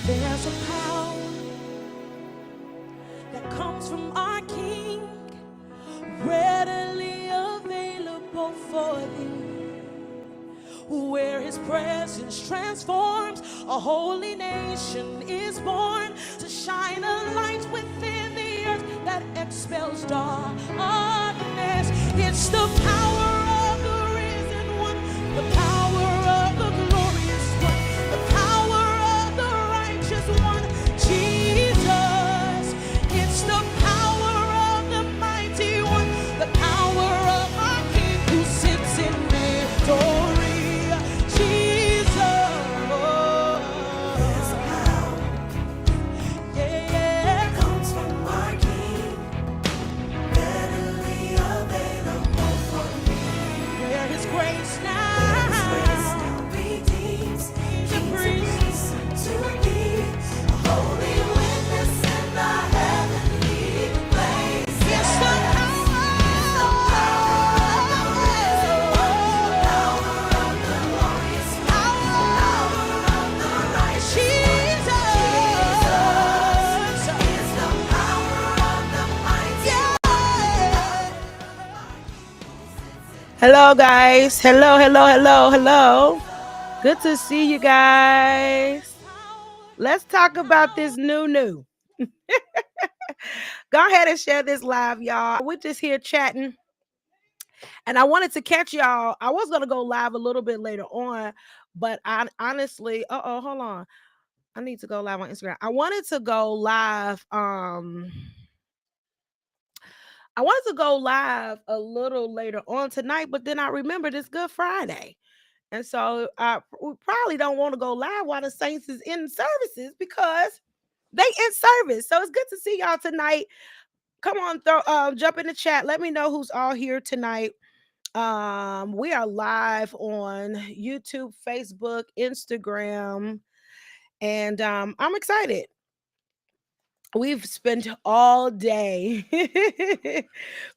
There's a power that comes from our King, readily available for thee, where his presence transforms a holy nation is born to shine a light within the earth that expels darkness. It's the power of the risen one, the power of the glorious one, the power of the righteous one, Jesus. It's the power of the mighty one, the power of our King who sits in victory. Hello, guys. Hello. Good to see you guys. Let's talk about this new. Go ahead and share this live, y'all. We're just here chatting. And I wanted to catch y'all. I was going to go live a little bit later on, but I honestly, hold on. I need to go live on Instagram. I wanted to go live. I wanted to go live a little later on tonight, but then I remembered it's Good Friday. And so we probably don't want to go live while the Saints is in services because they in service. So it's good to see y'all tonight. Come on, jump in the chat. Let me know who's all here tonight. We are live on YouTube, Facebook, Instagram, and I'm excited. We've spent all day.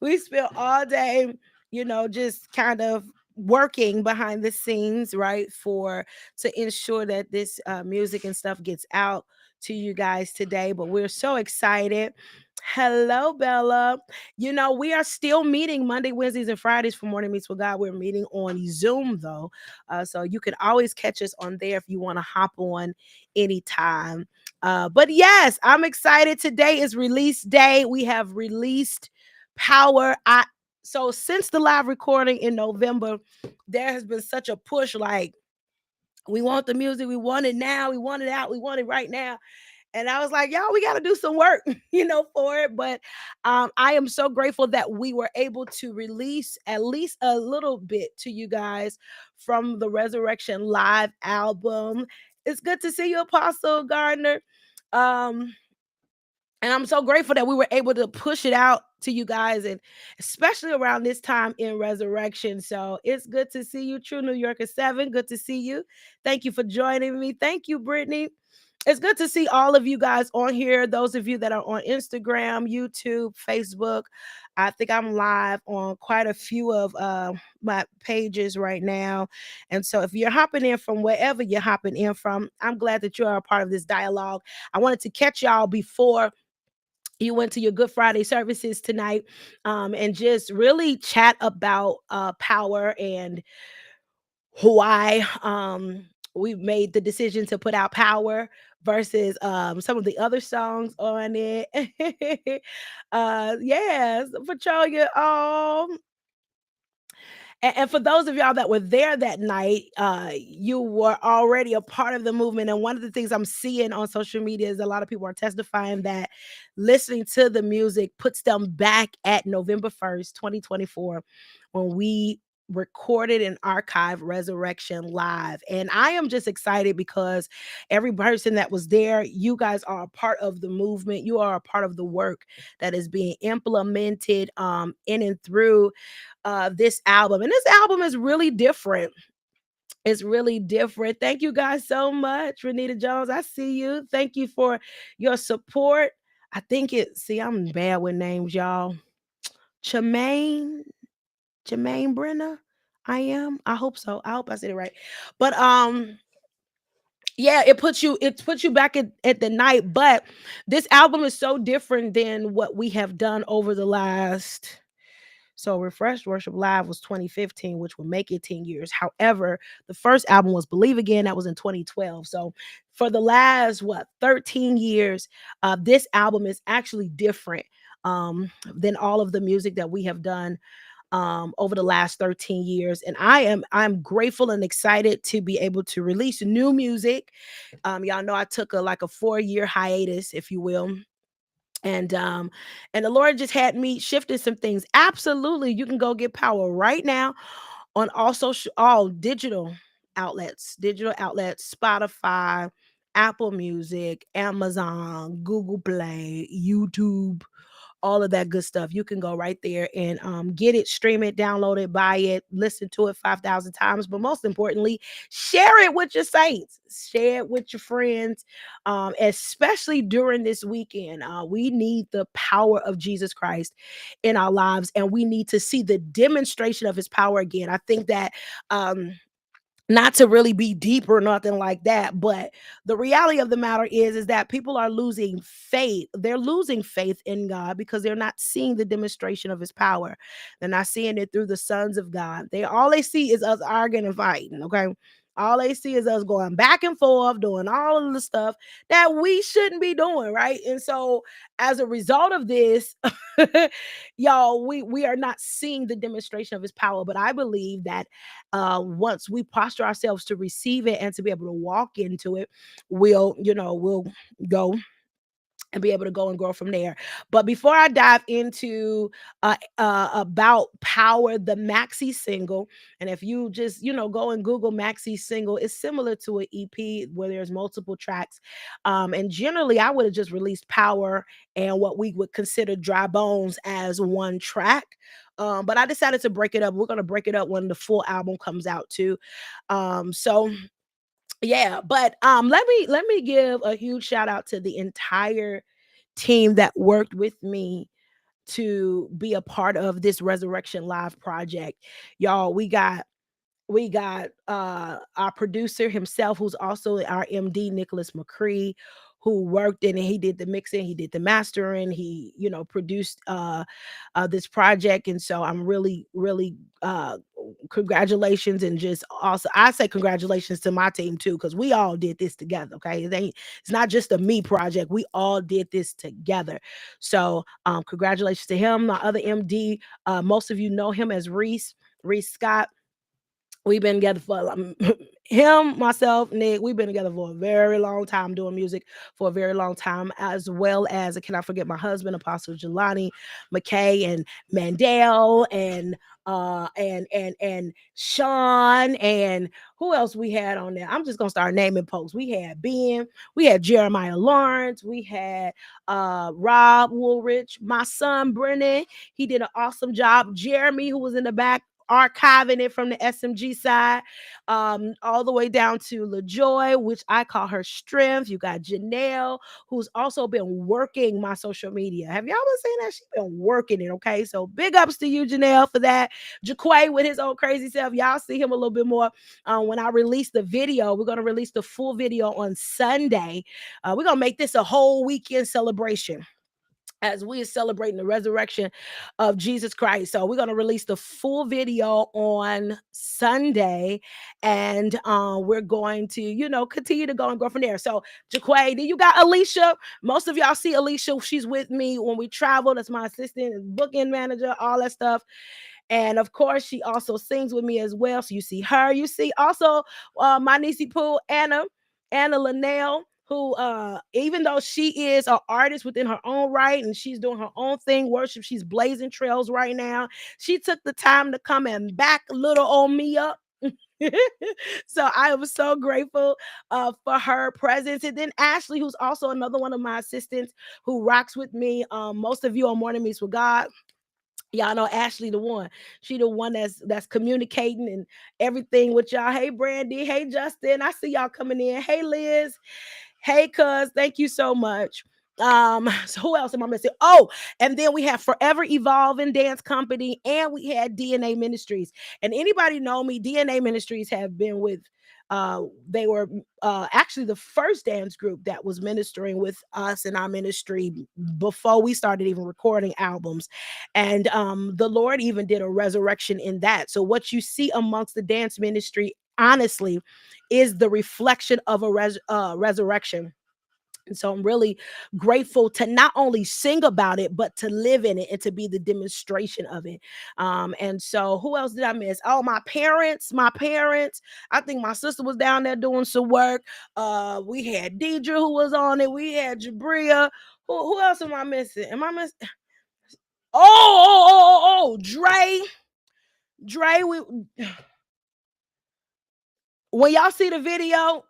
We spent all day, just kind of working behind the scenes, right, to ensure that this music and stuff gets out to you guys today. But we're so excited. Hello, Bella. We are still meeting Monday, Wednesdays, and Fridays for Morning Meets with God. We're meeting on Zoom, though. So you can always catch us on there if you want to hop on anytime. But yes, I'm excited. Today is release day. We have released Power. So since the live recording in November, there has been such a push. Like, we want the music, we want it now, we want it out, we want it right now. And I was like, y'all, we got to do some work, for it. But I am so grateful that we were able to release at least a little bit to you guys from the Resurrection Live album. It's good to see you, Apostle Gardner. And I'm so grateful that we were able to push it out to you guys, and especially around this time in Resurrection. So it's good to see you, True New Yorker 7. Good to see you. Thank you for joining me. Thank you, Brittany. It's good to see all of you guys on here. Those of you that are on Instagram, YouTube, Facebook. I think I'm live on quite a few of my pages right now. And so if you're hopping in from wherever you're hopping in from, I'm glad that you are a part of this dialogue. I wanted to catch y'all before you went to your Good Friday services tonight, and just really chat about power and why we've made the decision to put out Power versus some of the other songs on it. Yes, Petrolia. And for those of y'all that were there that night, you were already a part of the movement. And one of the things I'm seeing on social media is a lot of people are testifying that listening to the music puts them back at November 1st, 2024, when we recorded and archived Resurrection Live. And I am just excited because every person that was there, you guys are a part of the movement. You are a part of the work that is being implemented in and through this album. And this album is really different. It's really different. Thank you guys so much. Renita Jones, I see you. Thank you for your support. I'm bad with names, y'all. Jermaine Brenner. I hope so. I hope I said it right. But Yeah, it puts you back at the night. But this album is so different than what we have done over the last. So Refresh Worship Live was 2015, which would make it 10 years. However, the first album was Believe Again, that was in 2012. So for the last 13 years, this album is actually different than all of the music that we have done over the last 13 years. And I'm grateful and excited to be able to release new music. Y'all know I took a 4-year hiatus, if you will. And the Lord just had me shifting some things. Absolutely, you can go get power right now on all digital outlets, Spotify, Apple Music, Amazon, Google Play, YouTube, all of that good stuff. You can go right there and get it, stream it, download it, buy it, listen to it 5,000 times. But most importantly, share it with your saints, share it with your friends, especially during this weekend. We need the power of Jesus Christ in our lives, and we need to see the demonstration of his power again. I think that. Not to really be deep or nothing like that, but the reality of the matter is that people are losing faith. They're losing faith in God because they're not seeing the demonstration of his power. They're not seeing it through the sons of God. They see is us arguing and fighting. Okay, all they see is us going back and forth doing all of the stuff that we shouldn't be doing, right? And so as a result of this, y'all, we are not seeing the demonstration of his power. But I believe that once we posture ourselves to receive it and to be able to walk into it, we'll go and be able to go and grow from there. But before I dive into about Power, the maxi single, and if you just go and Google maxi single, it's similar to an EP where there's multiple tracks. And generally, I would have just released Power and what we would consider Dry Bones as one track. But I decided to break it up. We're gonna break it up when the full album comes out too. So yeah, but let me give a huge shout out to the entire team that worked with me to be a part of this Resurrection Live project. Y'all, we got our producer himself, who's also our MD, Nicholas McCree, who worked in it. He did the mixing, he did the mastering, he produced this project. And so I'm really really congratulations. And just also I say congratulations to my team too, because we all did this together. Okay, it's not just a me project, we all did this together. So congratulations to him, my other MD. Most of you know him as Reese Scott. We've been together for him, myself, Nick. We've been together for a very long time, doing music for a very long time, as well as I cannot forget my husband, Apostle Jelani McKay, and Mandel, and Sean, and who else we had on there? I'm just gonna start naming folks. We had Ben, we had Jeremiah Lawrence, we had Rob Woolrich, my son Brennan. He did an awesome job. Jeremy, who was in the back archiving it from the SMG side, all the way down to LaJoy, which I call her Strength. You got Janelle, who's also been working my social media. Have y'all been saying that? She's been working it, okay? So big ups to you, Janelle, for that. Jaquay with his own crazy self. Y'all see him a little bit more when I release the video. We're going to release the full video on Sunday. We're going to make this a whole weekend celebration as we are celebrating the resurrection of Jesus Christ. So we're going to release the full video on Sunday, and we're going to, continue to go and grow from there. So Jaquay, then you got Alicia. Most of y'all see Alicia. She's with me when we travel. That's my assistant, booking manager, all that stuff. And of course, she also sings with me as well. So you see her. You see also my niecey Pooh, Anna Linnell, who even though she is an artist within her own right and she's doing her own thing, worship, she's blazing trails right now. She took the time to come and back little old me up. So I was so grateful for her presence. And then Ashley, who's also another one of my assistants who rocks with me. Most of you on Morning Meets with God, y'all know Ashley, the one. She the one that's communicating and everything with y'all. Hey Brandy, hey Justin, I see y'all coming in. Hey Liz, hey cuz, thank you so much. So who else am I missing? Oh, and then we have Forever Evolving Dance Company, and we had DNA Ministries. And anybody know me, DNA Ministries have been with They were actually the first dance group that was ministering with us in our ministry before we started even recording albums. And the Lord even did a resurrection in that. So what you see amongst the dance ministry, honestly, is the reflection of a resurrection. And so I'm really grateful to not only sing about it, but to live in it and to be the demonstration of it. And so who else did I miss? Oh, my parents, my parents. I think my sister was down there doing some work. We had Deidre who was on it. We had Jabria. Who else am I missing? Am I missing? Dre. Dre, when y'all see the video,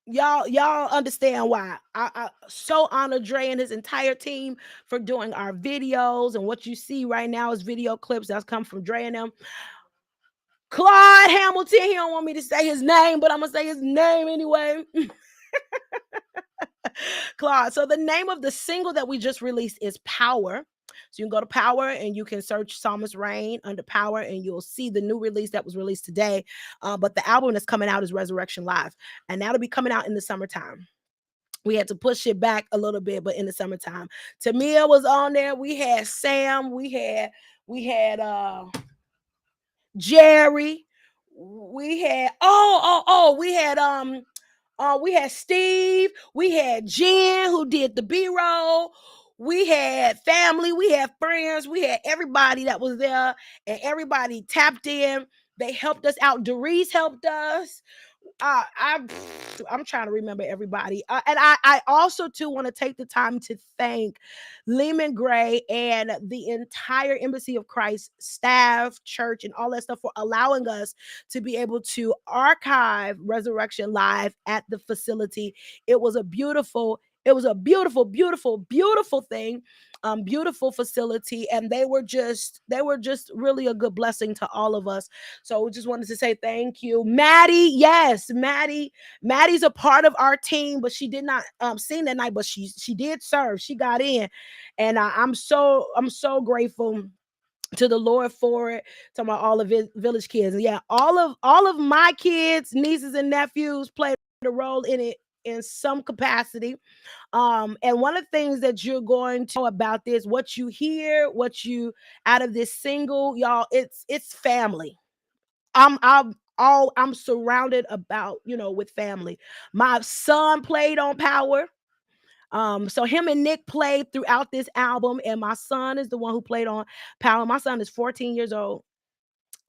y'all understand why. I so honor Dre and his entire team for doing our videos, and what you see right now is video clips that's come from Dre and them. Claude Hamilton, he don't want me to say his name, but I'm gonna say his name anyway. Claude. So the name of the single that we just released is Power. So you can go to Power and you can search Psalmist Rain under Power, and you'll see the new release that was released today. But the album that's coming out is Resurrection Live, and that'll be coming out in the summertime. We had to push it back a little bit, but in the summertime. Tamia was on there. We had Sam. We had Jerry. We had Steve, we had Jen who did the B-roll, we had family, we had friends, we had everybody that was there, and everybody tapped in. They helped us out. Doris helped us. uh, I I'm trying to remember everybody, and I also too want to take the time to thank Lehman Gray and the entire Embassy of Christ staff, church, and all that stuff for allowing us to be able to archive Resurrection Live at the facility. It was a beautiful, beautiful, beautiful thing, beautiful facility, and they were just really a good blessing to all of us. So we just wanted to say thank you, Maddie. Yes, Maddie's a part of our team, but she did not sing that night, but she did serve. She got in, and I'm so grateful to the Lord for it. Talking about all of his village kids, and yeah, all of my kids, nieces and nephews played a role in it in some capacity. And one of the things that you're going to know about this, what you hear, what you out of this single, y'all, it's family. I'm surrounded about, with family. My son played on Power. So him and Nick played throughout this album, and my son is the one who played on Power. My son is 14 years old,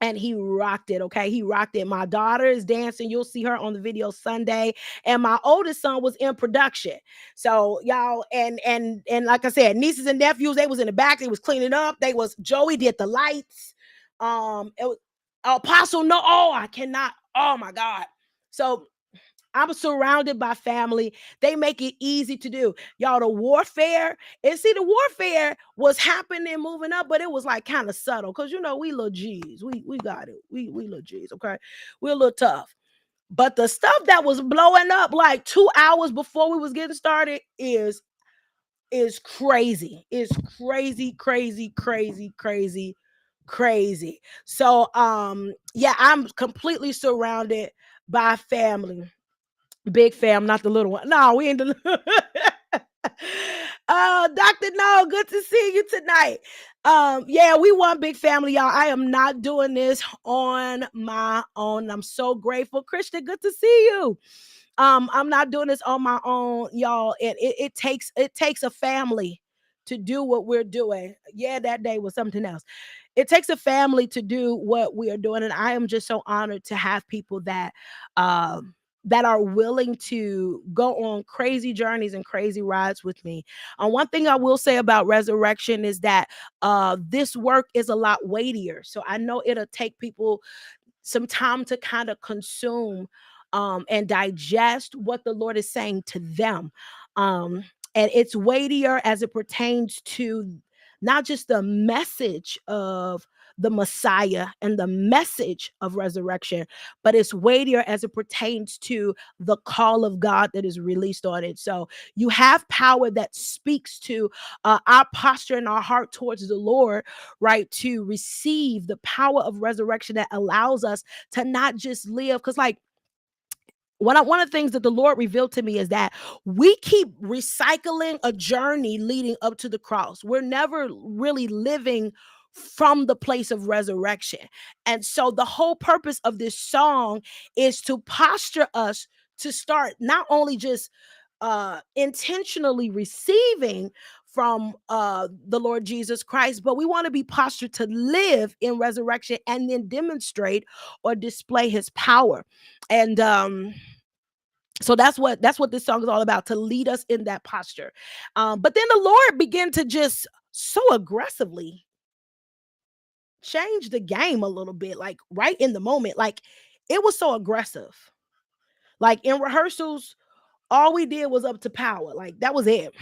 and he rocked it. Okay, he rocked it. My daughter is dancing. You'll see her on the video Sunday, and my oldest son was in production. So y'all, and like I said, nieces and nephews, they was in the back. They was cleaning up. They was Joey did the lights. It was Apostle. No, oh, I cannot. Oh my God. So I'm surrounded by family. They make it easy to do. Y'all, the warfare, and see, the warfare was happening, moving up, but it was like kind of subtle. Cause we little G's. We got it. We little G's, okay? We're a little tough. But the stuff that was blowing up like 2 hours before we was getting started is crazy. It's crazy, crazy, crazy, crazy, crazy. So yeah, I'm completely surrounded by family. Big fam, not the little one. No, we ain't the Dr. No, good to see you tonight. Yeah, we want big family, y'all. I am not doing this on my own. I'm so grateful. Christian, good to see you. I'm not doing this on my own, y'all. It takes a family to do what we're doing. Yeah, that day was something else. It takes a family to do what we are doing, and I am just so honored to have people that are willing to go on crazy journeys and crazy rides with me. One thing I will say about resurrection is that this work is a lot weightier. So I know it'll take people some time to kind of consume and digest what the Lord is saying to them. And it's weightier as it pertains to not just the message of the Messiah and the message of resurrection, but it's weightier as it pertains to the call of God that is released on it. So you have power that speaks to our posture and our heart towards the Lord, right? To receive the power of resurrection that allows us to not just live, because, like, one of the things that the Lord revealed to me is that we keep recycling a journey leading up to the cross. We're never really living from the place of resurrection. And so the whole purpose of this song is to posture us to start not only just intentionally receiving from the Lord Jesus Christ, but we want to be postured to live in resurrection and then demonstrate or display his power. And so that's what this song is all about, to lead us in that posture. But then the Lord began to just so aggressively change the game a little bit, like right in the moment. Like it was so aggressive. Like in rehearsals, all we did was up to power. Like that was it.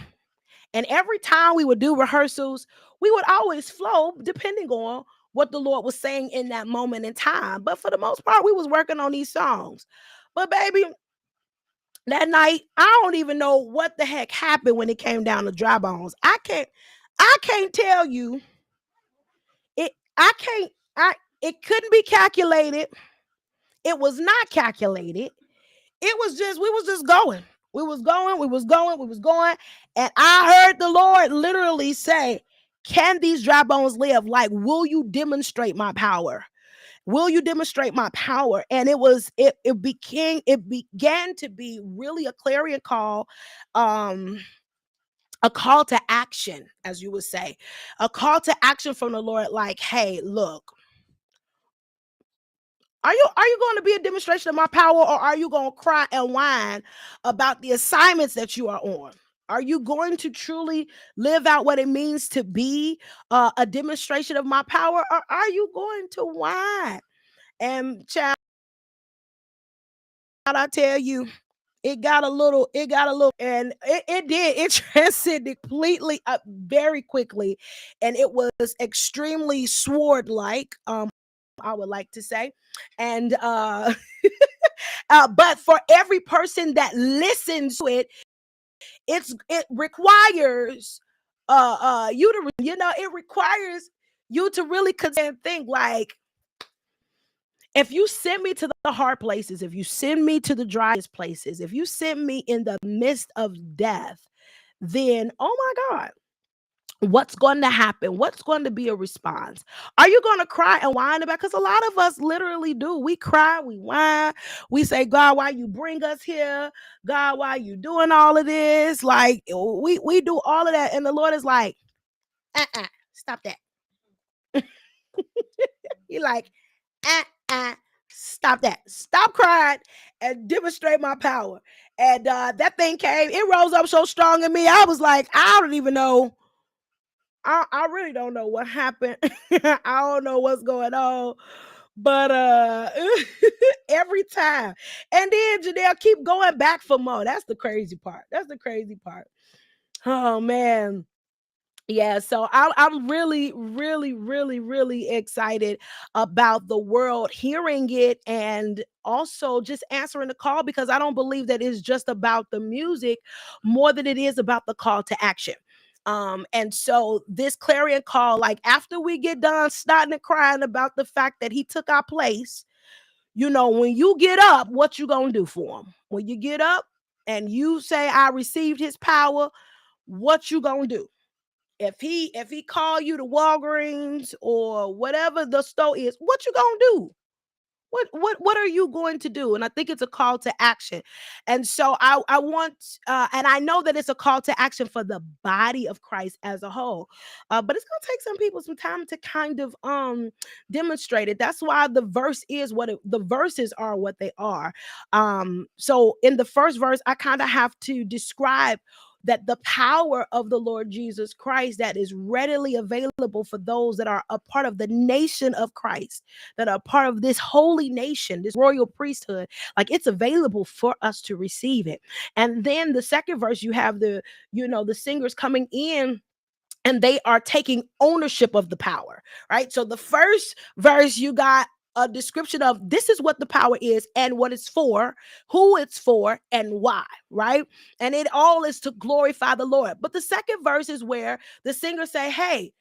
And every time we would do rehearsals, we would always flow depending on what the Lord was saying in that moment in time. But for the most part, we was working on these songs. But baby, that night, I don't even know what the heck happened when it came down to Dry Bones. I can't tell you. I can't I it couldn't be calculated. It was not calculated. It was just we was just going. We was going. And I heard the Lord literally say, "Can these dry bones live? Like, will you demonstrate my power? Will you demonstrate my power?" And it began to be really a clarion call, um, a call to action, as you would say, a call to action from the Lord, like, hey, look, are you going to be a demonstration of my power, or are you going to cry and whine about the assignments that you are on? Are you going to truly live out what it means to be a demonstration of my power, or are you going to whine? And child, I tell you, it got a little, and it did. It transcended completely up very quickly, and it was extremely sword like. I would like to say, and but for every person that listens to it, it requires you to it requires you to really consider and think, like, if you send me to the hard places, if you send me to the driest places, if you send me in the midst of death, then oh my God, what's going to happen? What's going to be a response? Are you going to cry and whine about? Because a lot of us literally do. We cry, we whine, we say, God, why you bring us here? God, why you doing all of this? Like we do all of that, and the Lord is like, stop that. He like, uh, stop that. Stop crying and demonstrate my power. And that thing came, it rose up so strong in me. I was like, I don't even know. I really don't know what happened. I don't know what's going on. But every time. And then Janelle keep going back for more. That's the crazy part. That's the crazy part. Oh man. Yeah, so I'm really, really, really, really excited about the world hearing it, and also just answering the call, because I don't believe that it's just about the music more than it is about the call to action. And so this clarion call, like after we get done starting and crying about the fact that he took our place, when you get up, what you gonna do for him? When you get up and you say, I received his power, what you gonna do? If he call you to Walgreens or whatever the store is, what you gonna do? What are you going to do? And I think it's a call to action. And so I want and I know that it's a call to action for the body of Christ as a whole. But it's gonna take some people some time to kind of demonstrate it. That's why the verses are what they are. So in the first verse, I kind of have to describe that the power of the Lord Jesus Christ that is readily available for those that are a part of the nation of Christ, that are part of this holy nation, this royal priesthood. Like, it's available for us to receive it. And then the second verse, you have the singers coming in, and they are taking ownership of the power, right? So the first verse, you got a description of this is what the power is and what it's for, who it's for, and why, right? And it all is to glorify the Lord. But the second verse is where the singers say, hey,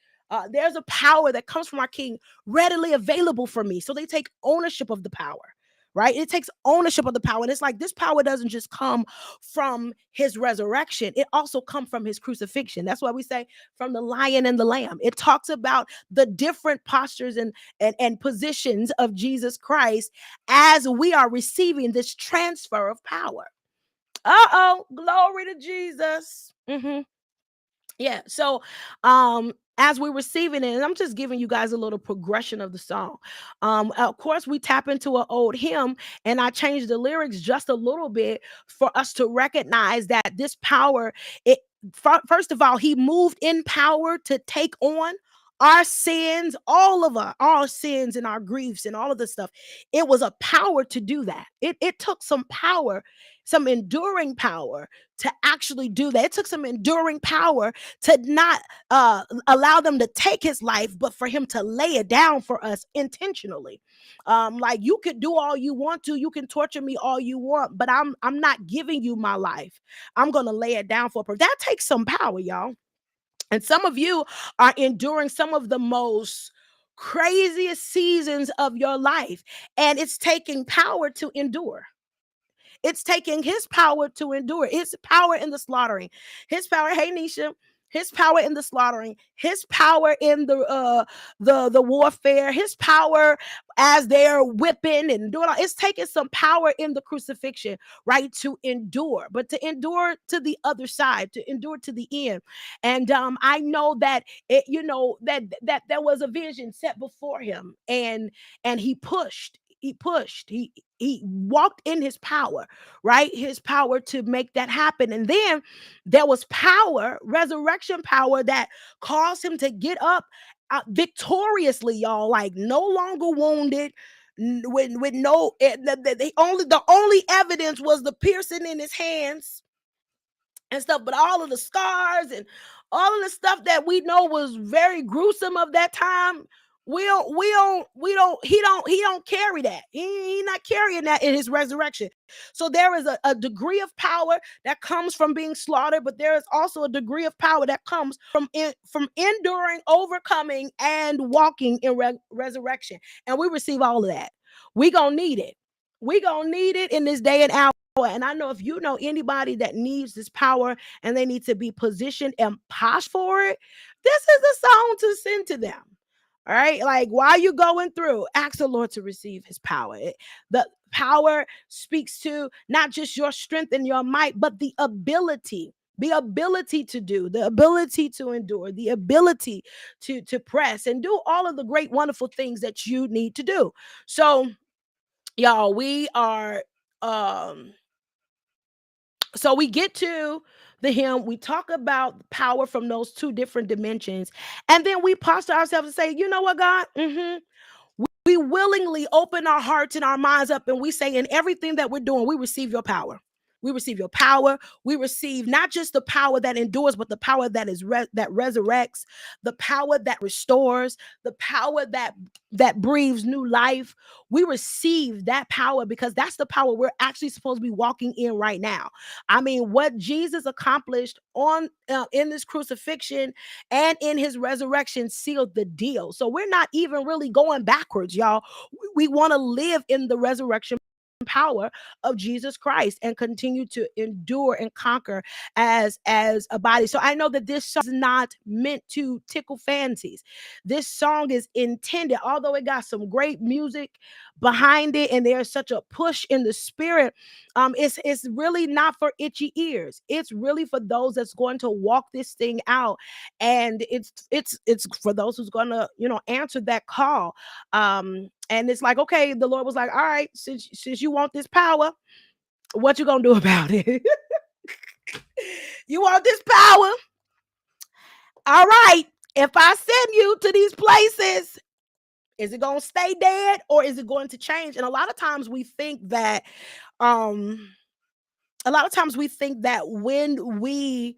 there's a power that comes from our King readily available for me. So they take ownership of the power, right? It takes ownership of the power. And it's like this power doesn't just come from his resurrection, it also comes from his crucifixion. That's why we say from the lion and the lamb. It talks about the different postures and positions of Jesus Christ as we are receiving this transfer of power. Uh-oh, glory to Jesus. Yeah. So as we're receiving it, and I'm just giving you guys a little progression of the song. Of course, we tap into an old hymn, and I changed the lyrics just a little bit for us to recognize that this power, it first of all, he moved in power to take on our sins, all of our sins and our griefs and all of this stuff. It was a power to do that. It took some power, some enduring power to actually do that. It took some enduring power to not allow them to take his life, but for him to lay it down for us intentionally. Like you could do all you want to, you can torture me all you want, but I'm not giving you my life. I'm gonna lay it down for a that takes some power, y'all. And some of you are enduring some of the most craziest seasons of your life, and it's taking power to endure. It's taking his power to endure. His power in the slaughtering. His power, hey Nisha, his power in the slaughtering, his power in the warfare, his power as they're whipping and doing all, it's taking some power in the crucifixion, right? To endure, but to endure to the other side, to endure to the end. And I know that it, you know, that there was a vision set before him, and he walked in his power, right? His power to make that happen. And then there was power, resurrection power, that caused him to get up victoriously, y'all, like no longer wounded. With no the only evidence was the piercing in his hands and stuff, but all of the scars and all of the stuff that we know was very gruesome of that time, he don't carry that. He not carrying that in his resurrection. So there is a degree of power that comes from being slaughtered, but there is also a degree of power that comes from enduring, overcoming, and walking in resurrection. And we receive all of that. We gonna need it. We gonna need it in this day and hour. And I know if you know anybody that needs this power and they need to be positioned and postured for it, this is the song to send to them. All right. Like while you going through, ask the Lord to receive his power. The power speaks to not just your strength and your might, but the ability to do, the ability to endure, the ability to press and do all of the great, wonderful things that you need to do. So, y'all, we are so we get to the hymn, we talk about power from those two different dimensions, and then we posture ourselves and say, you know what, God? We willingly open our hearts and our minds up, and we say, in everything that we're doing, we receive your power. We receive your power. We receive not just the power that endures, but the power that that resurrects, the power that restores, the power that breathes new life. We receive that power because that's the power we're actually supposed to be walking in right now. I mean, what Jesus accomplished on in this crucifixion and in his resurrection sealed the deal. So we're not even really going backwards, y'all. We want to live in the resurrection power of Jesus Christ and continue to endure and conquer as a body. So I know that this song is not meant to tickle fancies. This song is intended, although it got some great music behind it and there's such a push in the spirit, it's really not for itchy ears. It's really for those that's going to walk this thing out, and it's for those who's going to, answer that call. And it's like, okay, the Lord was like, all right, since you want this power, what you gonna do about it? You want this power? All right. If I send you to these places, is it going to stay dead or is it going to change? And a lot of times we think that um when we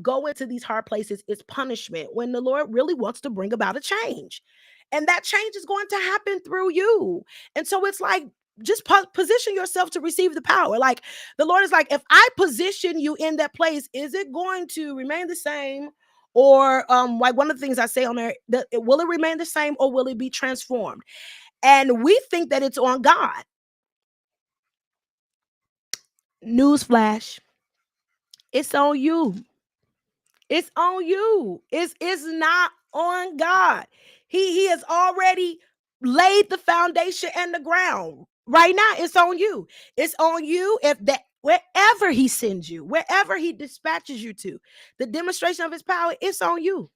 go into these hard places, it's punishment, when the Lord really wants to bring about a change. And that change is going to happen through you. And so it's like, just position yourself to receive the power. Like the Lord is like, if I position you in that place, is it going to remain the same? Or like one of the things I say on there, will it remain the same or will it be transformed? And we think that it's on God. Newsflash, it's on you. It's on you. It's not on God. He has already laid the foundation and the ground. Right now, it's on you. It's on you if that wherever he sends you, wherever he dispatches you to, the demonstration of his power, it's on you.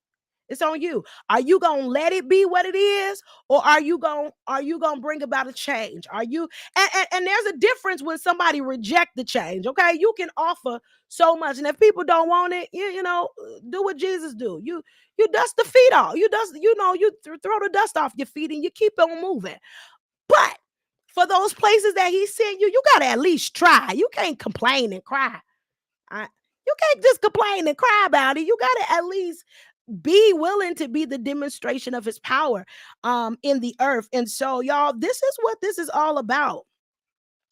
It's on you. Are you gonna let it be what it is, or are you gonna bring about a change? Are you and there's a difference when somebody reject the change. Okay, you can offer so much, and if people don't want it, do what Jesus do. You dust the feet off. You dust, throw the dust off your feet and you keep on moving. But for those places that he sent you, you gotta at least try. You can't complain and cry. I, you can't just complain and cry about it. You gotta at least be willing to be the demonstration of his power in the earth. And so, y'all, this is what this is all about.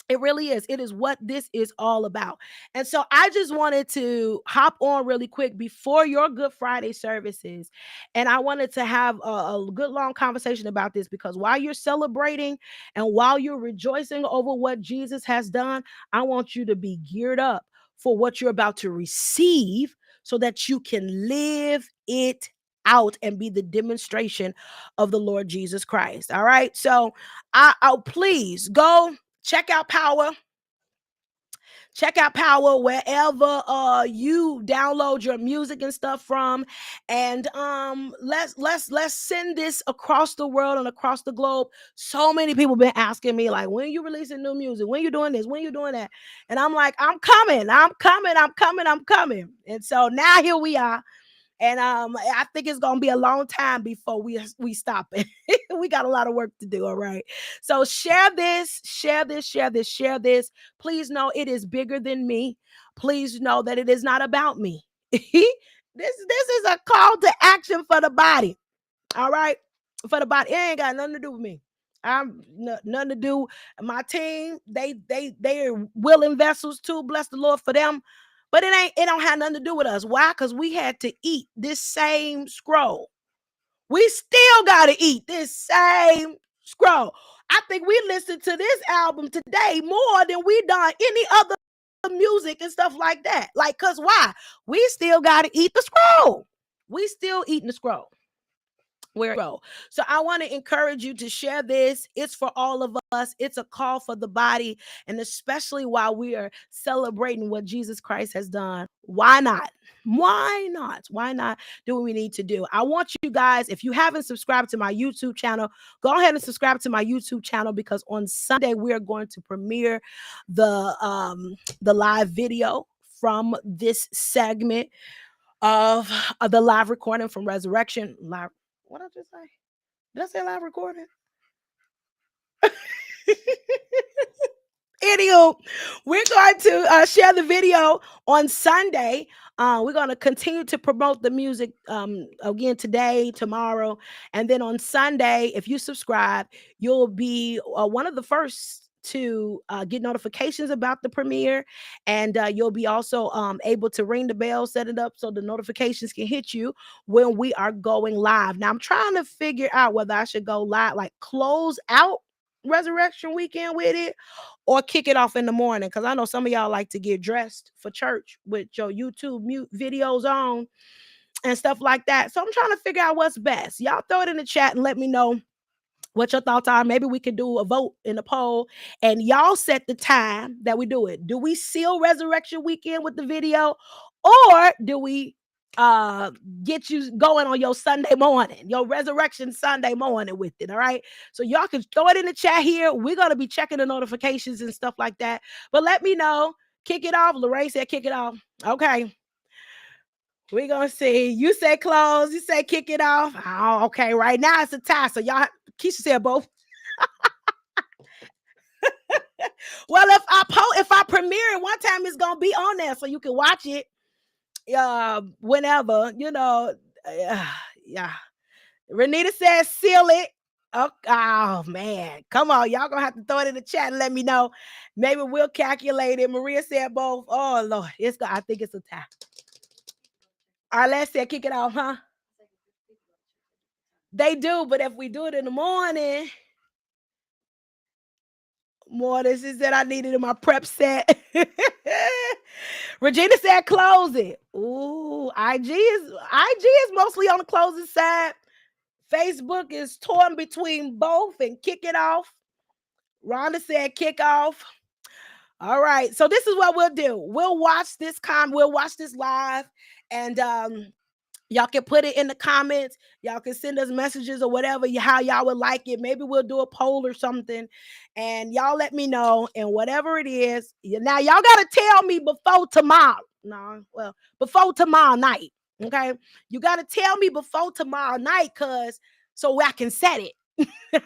It really is. It is what this is all about. And so I just wanted to hop on really quick before your Good Friday services. And I wanted to have a good long conversation about this, because while you're celebrating and while you're rejoicing over what Jesus has done, I want you to be geared up for what you're about to receive so that you can live it out and be the demonstration of the Lord Jesus Christ. All right. So I'll please go check out Power. Check out Power wherever you download your music and stuff from. And let's send this across the world and across the globe. So many people been asking me, like, when you releasing new music, when you doing this, when you doing that. And I'm like, I'm coming, I'm coming, I'm coming, I'm coming. And so now here we are. And I think it's gonna be a long time before we stop it. We got a lot of work to do. All right. So share this, share this, share this, share this. Please know it is bigger than me. Please know that it is not about me. This is a call to action for the body. All right. For the body. It ain't got nothing to do with me. Nothing to do. My team, they are willing vessels too. Bless the Lord for them. But it don't have nothing to do with us. Why? Because we had to eat this same scroll. We still gotta eat this same scroll. I think we listened to this album today more than we done any other music and stuff like that. Like, cause why? We still gotta eat the scroll. We still eating the scroll. Where go. So I want to encourage you to share this. It's for all of us. It's a call for the body, and especially while we are celebrating what Jesus Christ has done. Why not? Why not? Why not do what we need to do? I want you guys, if you haven't subscribed to my YouTube channel, go ahead and subscribe to my YouTube channel, because on Sunday we are going to premiere the live video from this segment of the live recording from Resurrection Live. What did I just say? Did I say live recording? Anywho, we're going to share the video on Sunday. We're going to continue to promote the music again today, tomorrow, and then on Sunday, if you subscribe, you'll be one of the first to get notifications about the premiere, and you'll be also able to ring the bell, set it up so the notifications can hit you when we are going live. Now, I'm trying to figure out whether I should go live, like close out Resurrection Weekend with it, or kick it off in the morning, because I know some of y'all like to get dressed for church with your YouTube videos on and stuff like that. So I'm trying to figure out what's best. Y'all throw it in the chat and let me know what your thoughts are. Maybe we could do a vote in a poll, and y'all set the time that we do it. Do we seal Resurrection Weekend with the video, or do we get you going on your Sunday morning, your Resurrection Sunday morning with it? All right. So y'all can throw it in the chat here. We're gonna be checking the notifications and stuff like that. But let me know. Kick it off. Lorraine said kick it off. Okay. We're gonna see. You say close, you say kick it off. Oh, okay. Right now it's a tie. So y'all, Keisha said both. Well, if I premiere it one time, it's gonna be on there so you can watch it whenever, yeah. Renita says seal it. Oh man, come on, y'all gonna have to throw it in the chat and let me know. Maybe we'll calculate it. Maria said both. Oh Lord, I think it's a tie. Arlette said kick it off, huh? They do, but if we do it in the morning, More than she said I needed in my prep set. Regina said close it. Ooh, IG is mostly on the closing side. Facebook is torn between both and kick it off. Rhonda said kick off. All right. So this is what we'll do. We'll watch this live, and y'all can put it in the comments. Y'all can send us messages or whatever, how y'all would like it. Maybe we'll do a poll or something. And y'all let me know. And whatever it is, now y'all got to tell me before tomorrow. No, well, before tomorrow night. Okay. You got to tell me before tomorrow night, so I can set it.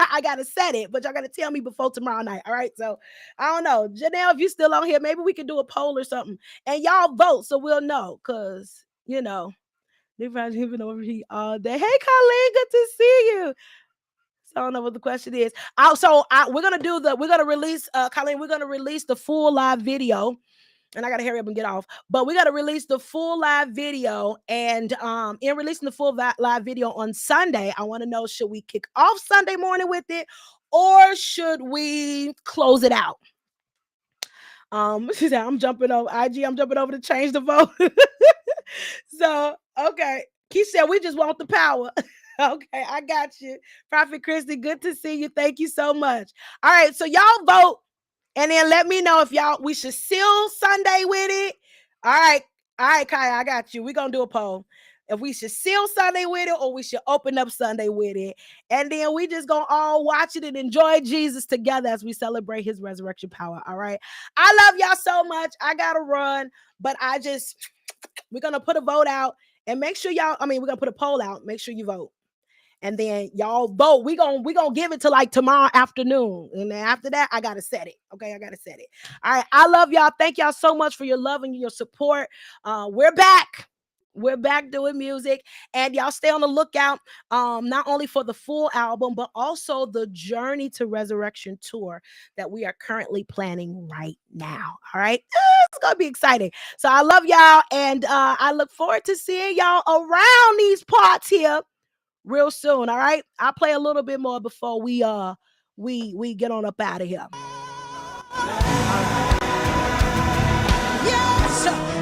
I gotta set it, but y'all gotta tell me before tomorrow night. All right. So I don't know. Janelle, if you still on here, maybe we can do a poll or something. And y'all vote so we'll know. They've been over here all day. Hey, Colleen, good to see you. So I don't know what the question is. We're gonna release, Colleen, we're gonna release the full live video. And I gotta hurry up and get off. But we gotta release the full live video. And in releasing the full live video on Sunday, I want to know, should we kick off Sunday morning with it, or should we close it out? She said, I'm jumping over IG. I'm jumping over to change the vote. So, okay. Keith said, we just want the power. Okay, I got you. Prophet Christy, good to see you. Thank you so much. All right, so y'all vote, and then let me know if we should seal Sunday with it. All right, Kaya, I got you. We're going to do a poll. If we should seal Sunday with it, or we should open up Sunday with it. And then we just going to all watch it and enjoy Jesus together as we celebrate his resurrection power. All right. I love y'all so much. I got to run, but we're going to put a vote out, and make sure we're going to put a poll out. Make sure you vote. And then y'all vote. We're gonna give it to like tomorrow afternoon. And then after that, I gotta set it. Okay, I gotta set it. All right. I love y'all. Thank y'all so much for your love and your support. We're back. We're back doing music, and y'all stay on the lookout, not only for the full album, but also the Journey to Resurrection tour that we are currently planning right now. All right. It's going to be exciting. So I love y'all, and I look forward to seeing y'all around these parts here real soon. All right. I'll play a little bit more before we get on up out of here. Yes.